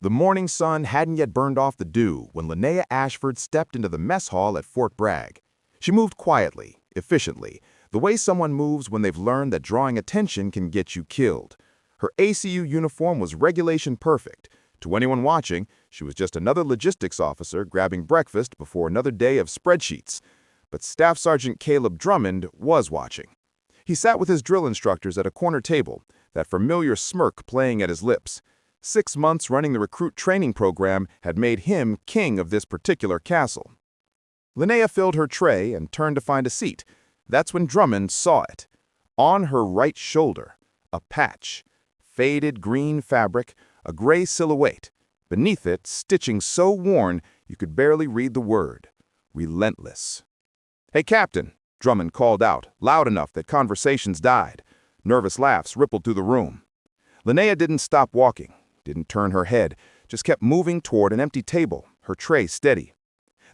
The morning sun hadn't yet burned off the dew when Linnea Ashford stepped into the mess hall at Fort Bragg. She moved quietly, efficiently, the way someone moves when they've learned that drawing attention can get you killed. Her ACU uniform was regulation perfect. To anyone watching, she was just another logistics officer grabbing breakfast before another day of spreadsheets. But Staff Sergeant Caleb Drummond was watching. He sat with his drill instructors at a corner table, that familiar smirk playing at his lips. 6 months running the recruit training program had made him king of this particular castle. Linnea filled her tray and turned to find a seat. That's when Drummond saw it. On her right shoulder, a patch. Faded green fabric, a gray silhouette. Beneath it, stitching so worn you could barely read the word. Relentless. "Hey, Captain," Drummond called out, loud enough that conversations died. Nervous laughs rippled through the room. Linnea didn't stop walking. Didn't turn her head, just kept moving toward an empty table, her tray steady.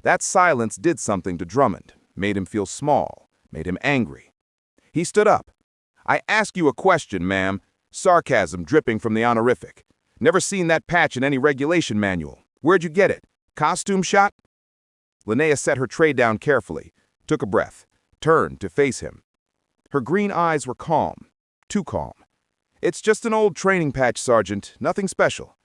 That silence did something to Drummond, made him feel small, made him angry. He stood up. "I ask you a question, ma'am," sarcasm dripping from the honorific. "Never seen that patch in any regulation manual. Where'd you get it? Costume shot?" Linnea set her tray down carefully, took a breath, turned to face him. Her green eyes were calm, too calm. "It's just an old training patch, Sergeant, nothing special."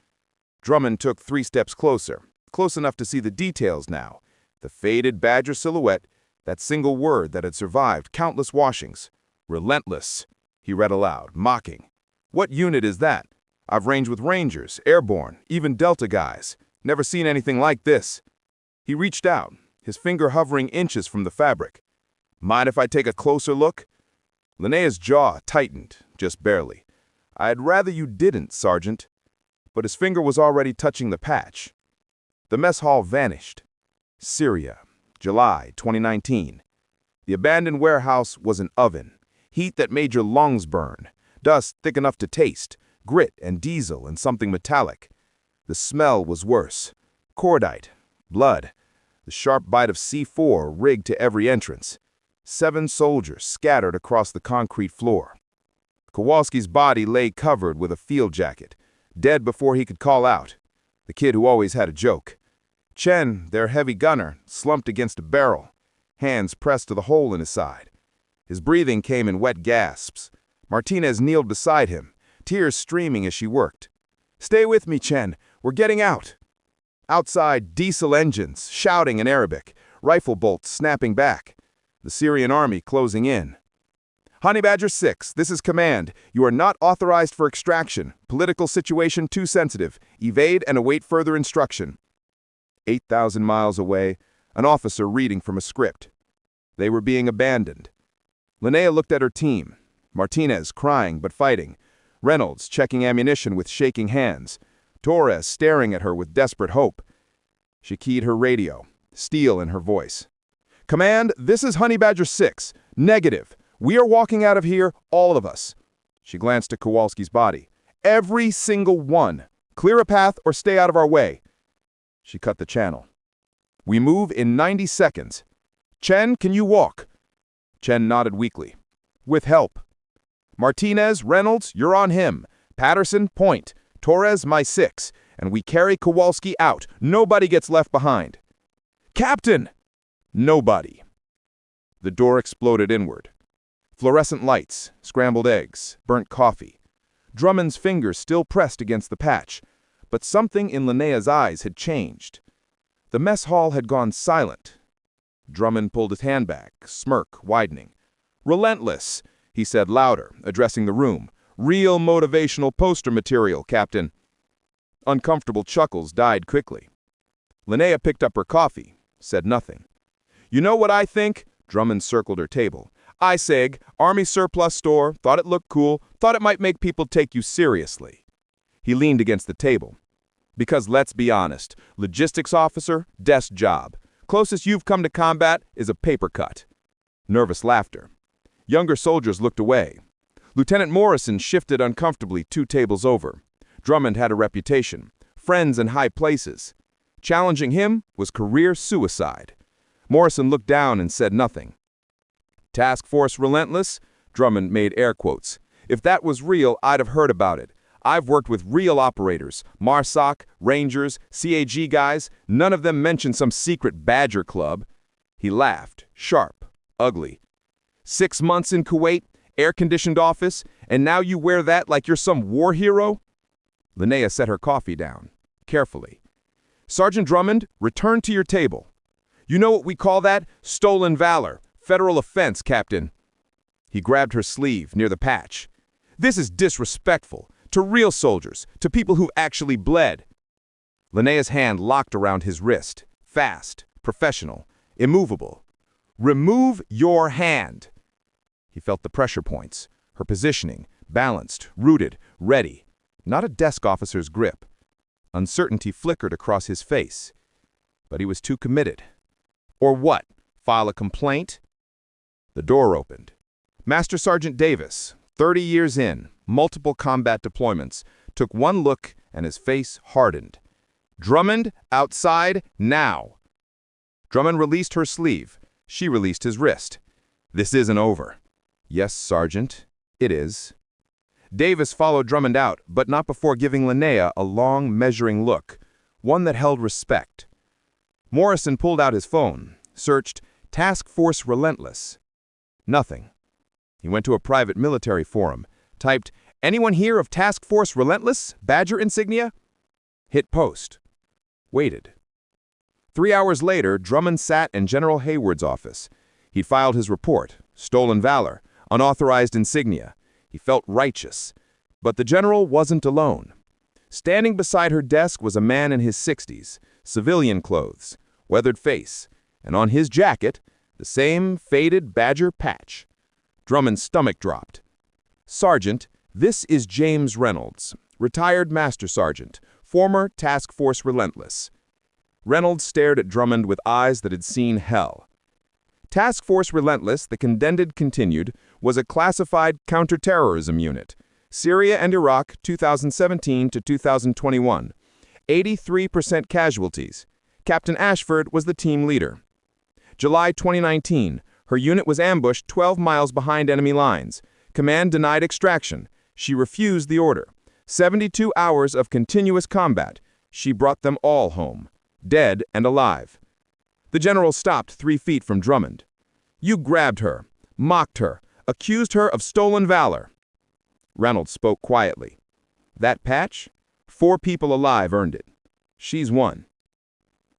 Drummond took 3 steps closer, close enough to see the details now. The faded badger silhouette, that single word that had survived countless washings. "Relentless," he read aloud, mocking. "What unit is that? I've ranged with Rangers, Airborne, even Delta guys. Never seen anything like this." He reached out, his finger hovering inches from the fabric. "Mind if I take a closer look?" Linnea's jaw tightened, just barely. "I'd rather you didn't, Sergeant." But his finger was already touching the patch. The mess hall vanished. Syria, July 2019. The abandoned warehouse was an oven. Heat that made your lungs burn. Dust thick enough to taste. Grit and diesel and something metallic. The smell was worse. Cordite. Blood. The sharp bite of C4 rigged to every entrance. 7 soldiers scattered across the concrete floor. Kowalski's body lay covered with a field jacket, dead before he could call out. The kid who always had a joke. Chen, their heavy gunner, slumped against a barrel, hands pressed to the hole in his side. His breathing came in wet gasps. Martinez kneeled beside him, tears streaming as she worked. "Stay with me, Chen. We're getting out." Outside, diesel engines, shouting in Arabic, rifle bolts snapping back. The Syrian army closing in. "Honey Badger 6, this is command. You are not authorized for extraction. Political situation too sensitive. Evade and await further instruction." 8,000 miles away, an officer reading from a script. They were being abandoned. Linnea looked at her team. Martinez crying but fighting. Reynolds checking ammunition with shaking hands. Torres staring at her with desperate hope. She keyed her radio, steel in her voice. "Command, this is Honey Badger 6. Negative. We are walking out of here, all of us." She glanced at Kowalski's body. "Every single one. Clear a path or stay out of our way." She cut the channel. "We move in 90 seconds. Chen, can you walk?" Chen nodded weakly. "With help." "Martinez, Reynolds, you're on him. Patterson, point. Torres, my 6. And we carry Kowalski out. Nobody gets left behind." "Captain!" Nobody. The door exploded inward. Fluorescent lights, scrambled eggs, burnt coffee. Drummond's fingers still pressed against the patch, but something in Linnea's eyes had changed. The mess hall had gone silent. Drummond pulled his hand back, smirk widening. "Relentless," he said louder, addressing the room. "Real motivational poster material, Captain." Uncomfortable chuckles died quickly. Linnea picked up her coffee, said nothing. "You know what I think?" Drummond circled her table. "I seg, Army surplus store, thought it looked cool, thought it might make people take you seriously." He leaned against the table. "Because let's be honest, logistics officer, desk job. Closest you've come to combat is a paper cut." Nervous laughter. Younger soldiers looked away. Lieutenant Morrison shifted uncomfortably 2 tables over. Drummond had a reputation, friends in high places. Challenging him was career suicide. Morrison looked down and said nothing. "Task Force Relentless?" Drummond made air quotes. "If that was real, I'd have heard about it. I've worked with real operators, MARSOC, Rangers, CAG guys. None of them mentioned some secret Badger Club." He laughed, sharp, ugly. 6 months in Kuwait, air-conditioned office, and now you wear that like you're some war hero? Linnea set her coffee down, carefully. "Sergeant Drummond, return to your table. You know what we call that? Stolen valor. Federal offense, Captain." He grabbed her sleeve near the patch. "This is disrespectful. To real soldiers, to people who actually bled." Linnea's hand locked around his wrist, fast, professional, immovable. "Remove your hand." He felt the pressure points, her positioning, balanced, rooted, ready. Not a desk officer's grip. Uncertainty flickered across his face. But he was too committed. Or what? File a complaint? The door opened. Master Sergeant Davis, 30 years in, multiple combat deployments, took one look and his face hardened. "Drummond, outside, now." Drummond released her sleeve. She released his wrist. "This isn't over." "Yes, Sergeant, it is." Davis followed Drummond out, but not before giving Linnea a long, measuring look, one that held respect. Morrison pulled out his phone, searched Task Force Relentless. Nothing. He went to a private military forum, typed, "Anyone hear of Task Force Relentless? Badger insignia?" Hit post. Waited. 3 hours later, Drummond sat in General Hayward's office. He'd filed his report, stolen valor, unauthorized insignia. He felt righteous. But the general wasn't alone. Standing beside her desk was a man in his 60s, civilian clothes, weathered face, and on his jacket, the same faded Badger patch. Drummond's stomach dropped. "Sergeant, this is James Reynolds, retired Master Sergeant, former Task Force Relentless." Reynolds stared at Drummond with eyes that had seen hell. Task Force Relentless, the condemned continued, was a classified counter-terrorism unit. Syria and Iraq, 2017 to 2021. 83% casualties. Captain Ashford was the team leader. July 2019, her unit was ambushed 12 miles behind enemy lines. Command denied extraction. She refused the order. 72 hours of continuous combat. She brought them all home, dead and alive. The general stopped 3 feet from Drummond. "You grabbed her, mocked her, accused her of stolen valor." Reynolds spoke quietly. "That patch? 4 people alive earned it. She's one."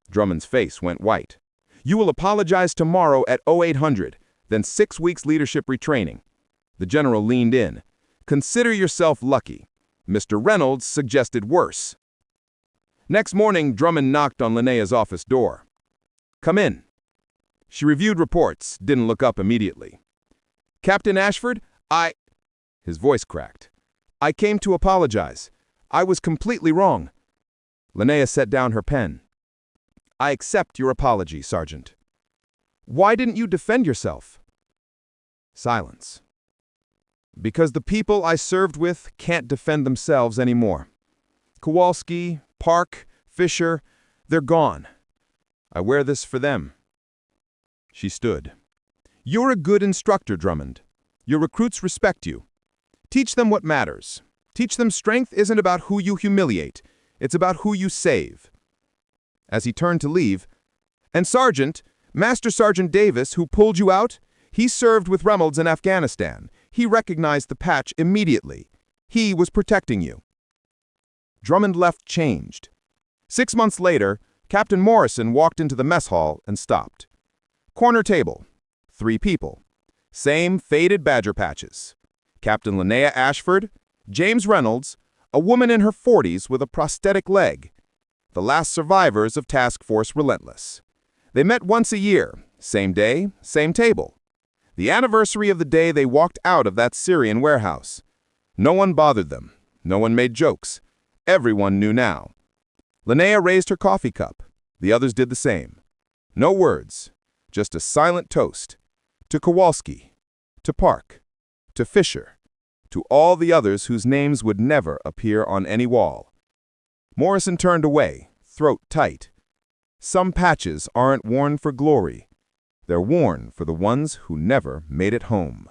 Drummond's face went white. "You will apologize tomorrow at 0800, then 6 weeks leadership retraining." The general leaned in. "Consider yourself lucky. Mr. Reynolds suggested worse." Next morning, Drummond knocked on Linnea's office door. "Come in." She reviewed reports, didn't look up immediately. "Captain Ashford, His voice cracked. "I came to apologize. I was completely wrong." Linnea set down her pen. "I accept your apology, Sergeant." "Why didn't you defend yourself?" Silence. "Because the people I served with can't defend themselves anymore. Kowalski, Park, Fisher, they're gone. I wear this for them." She stood. "You're a good instructor, Drummond. Your recruits respect you. Teach them what matters. Teach them strength isn't about who you humiliate. It's about who you save." As he turned to leave, "And Sergeant, Master Sergeant Davis, who pulled you out, he served with Reynolds in Afghanistan. He recognized the patch immediately. He was protecting you." Drummond left changed. 6 months later, Captain Morrison walked into the mess hall and stopped. Corner table. 3 people. Same faded Badger patches. Captain Linnea Ashford, James Reynolds, a woman in her 40s with a prosthetic leg. The last survivors of Task Force Relentless. They met once a year, same day, same table. The anniversary of the day they walked out of that Syrian warehouse. No one bothered them. No one made jokes. Everyone knew now. Linnea raised her coffee cup. The others did the same. No words, just a silent toast. To Kowalski, to Park, to Fisher, to all the others whose names would never appear on any wall. Morrison turned away, throat tight. Some patches aren't worn for glory. They're worn for the ones who never made it home.